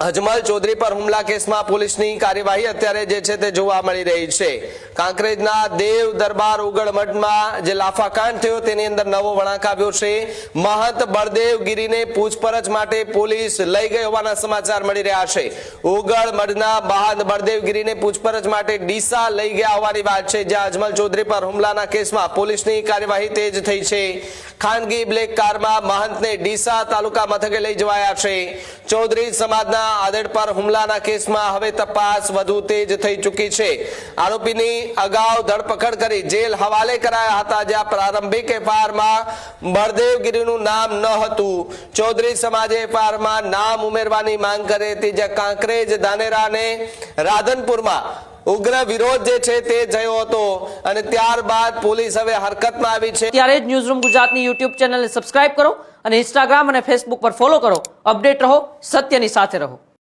અજમલ ચૌધરી પર હુમલા કેસમાં પોલીસની કાર્યવાહી અત્યારે જે છે તે જોવા મળી રહી છે। કાંકરેજના દેવ દરબાર ઉગડ મઠમાં જે લાફાકાંડ થયો તેની અંદર નવો વળાંક આવ્યો છે। મહંત બળદેવ ગીરીને પૂછપરછ માટે પોલીસ લઈ ગઈ હોવાના સમાચાર મળી રહ્યા છે। ઉગડ મઠના મહંત બળદેવ ગીરીને પૂછપરછ માટે ડીસા લઈ ગયા હોવાની વાત છે, જ્યાં અજમલ ચૌધરી પર હુમલાના કેસમાં પોલીસની કાર્યવાહી તેજ થઈ છે। ખાનગી બ્લેક કારમાં મહંતને ડીસા તાલુકા મથકે લઈ જવાયા છે। ચૌધરી સમાજના આદેડ પર હુમલાના કેસમાં હવે તપાસ વધુ તેજ થઈ ચૂકી છે। આરોપીની અગાઉ ધરપકડ કરી જેલ હવાલે કરાયા હતા, જ્યાં પ્રારંભિક એફઆઈઆરમાં બળદેવગીરીનું નામ ન હતું। ચૌધરી સમાજે એફઆઈઆરમાં નામ ઉમેરવાની માંગ કરી હતી, જ્યાં કાંકરેજ, ધાનેરા અને રાધનપુરમાં ઉગ્ર વિરોધ જે છે તે થયો હતો અને ત્યારબાદ પોલીસ હવે હરકતમાં આવી છે। ત્યારે જ ન્યૂઝરૂમ ગુજરાતની યુટ્યુબ ચેનલને સબસ્ક્રાઇબ કરો અને ઇન્સ્ટાગ્રામ અને ફેસબુક પર ફોલો કરો। અપડેટ રહો, સત્યની સાથે રહો।